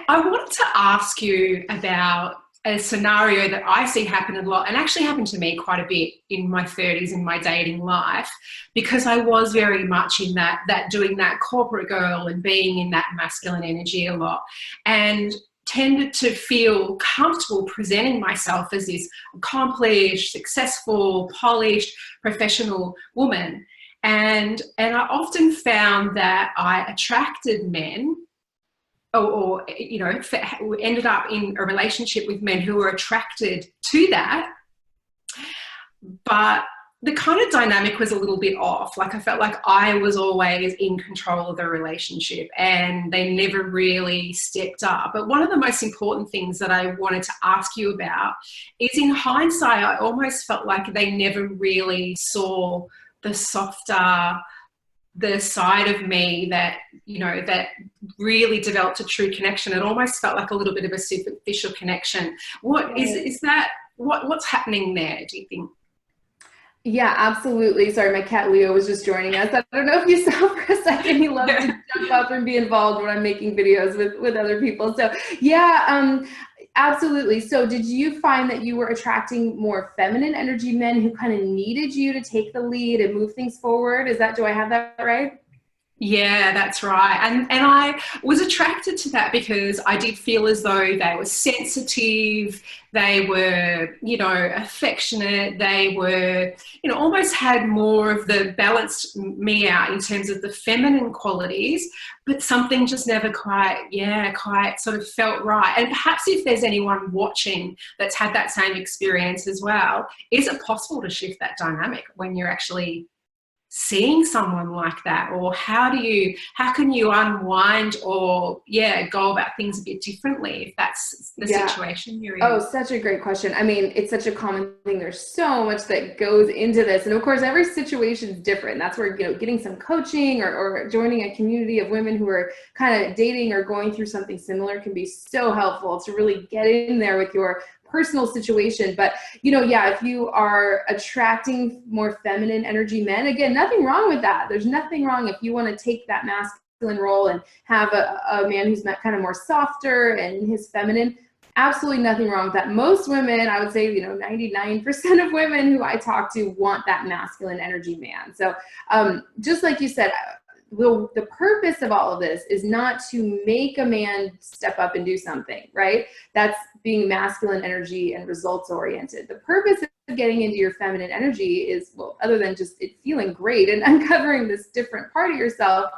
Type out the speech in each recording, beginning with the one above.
I wanted to ask you about a scenario that I see happen a lot and actually happened to me quite a bit in my 30s in my dating life, because I was very much in that doing that corporate girl and being in that masculine energy a lot, and tended to feel comfortable presenting myself as this accomplished, successful, polished, professional woman. And I often found that I attracted men, or ended up in a relationship with men who were attracted to that, but the kind of dynamic was a little bit off. Like, I felt like I was always in control of the relationship and they never really stepped up. But one of the most important things that I wanted to ask you about is, in hindsight, I almost felt like they never really saw the softer, the side of me that, that really developed a true connection. It almost felt like a little bit of a superficial connection. What's happening there, do you think? Yeah, absolutely. Sorry, my cat Leo was just joining us. I don't know if you saw for a second, he loves to jump up and be involved when I'm making videos with other people. So yeah, absolutely. So did you find that you were attracting more feminine energy men who kind of needed you to take the lead and move things forward? Do I have that right? Yeah, that's right. And I was attracted to that because I did feel as though they were sensitive, they were, affectionate, they were, almost had more of the balanced me out in terms of the feminine qualities, but something just never quite sort of felt right. And perhaps if there's anyone watching that's had that same experience as well, is it possible to shift that dynamic when you're actually seeing someone like that? Or how can you unwind or go about things a bit differently if that's the situation you're in? Oh, such a great question. I mean, it's such a common thing. There's so much that goes into this. And of course, every situation is different. That's where, getting some coaching or joining a community of women who are kind of dating or going through something similar can be so helpful to really get in there with your personal situation. But if you are attracting more feminine energy men, again, nothing wrong with that. There's nothing wrong if you want to take that masculine role and have a man who's kind of more softer and his feminine. Absolutely nothing wrong with that. Most women, I would say, 99% of women who I talk to want that masculine energy man. So just like you said, the purpose of all of this is not to make a man step up and do something, right? That's being masculine energy and results oriented. The purpose of getting into your feminine energy is, well, other than just it feeling great and uncovering this different part of yourself,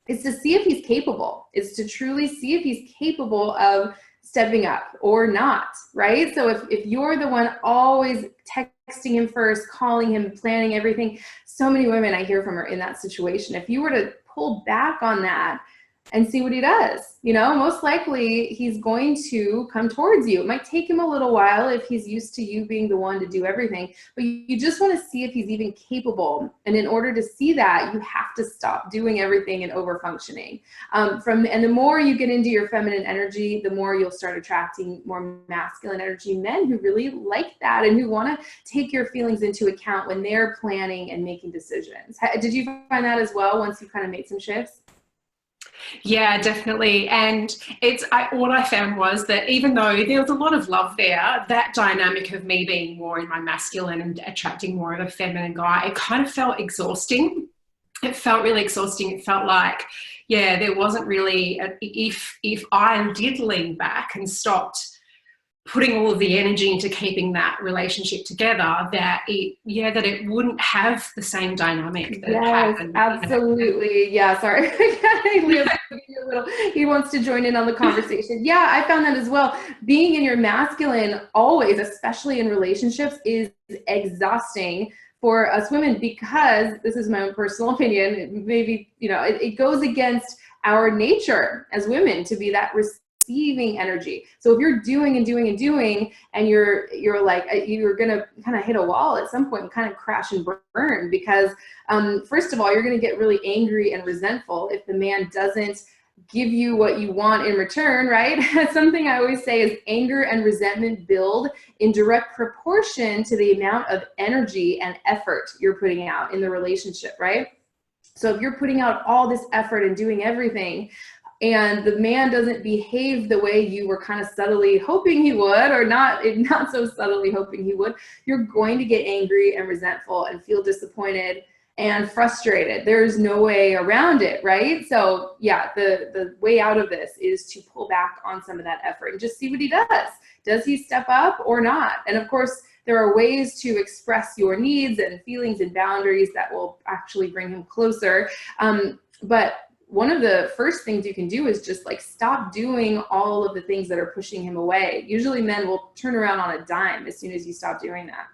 is to see if he's capable. Is to truly see if he's capable of stepping up or not, right? So if you're the one always texting him first, calling him, planning everything, so many women I hear from are in that situation. If you were to pull back on that and see what he does, most likely he's going to come towards you. It might take him a little while if he's used to you being the one to do everything, but you just want to see if he's even capable. And in order to see that, you have to stop doing everything and over functioning. And the more you get into your feminine energy, the more you'll start attracting more masculine energy men who really like that and who want to take your feelings into account when they're planning and making decisions. Did you find that as well once you kind of made some shifts? Yeah, definitely. And what I found was that even though there was a lot of love there, that dynamic of me being more in my masculine and attracting more of a feminine guy, it kind of felt exhausting. It felt really exhausting. It felt like, there wasn't really, if I did lean back and stopped putting all of the energy into keeping that relationship together, that it wouldn't have the same dynamic that happened. Absolutely. Yeah, sorry. He wants to join in on the conversation. Yeah, I found that as well. Being in your masculine always, especially in relationships, is exhausting for us women, because this is my own personal opinion. Maybe, it goes against our nature as women to be that receiving energy. So if you're doing and doing and doing, and you're gonna kind of hit a wall at some point and kind of crash and burn, because first of all, you're gonna get really angry and resentful if the man doesn't give you what you want in return, right? Something I always say is anger and resentment build in direct proportion to the amount of energy and effort you're putting out in the relationship, right? So if you're putting out all this effort and doing everything, and the man doesn't behave the way you were kind of subtly hoping he would, or not so subtly hoping he would, you're going to get angry and resentful and feel disappointed and frustrated. There's no way around it, right? So yeah, the way out of this is to pull back on some of that effort and just see what he does. Does he step up or not? And of course, there are ways to express your needs and feelings and boundaries that will actually bring him closer. But one of the first things you can do is just like stop doing all of the things that are pushing him away. Usually men will turn around on a dime as soon as you stop doing that.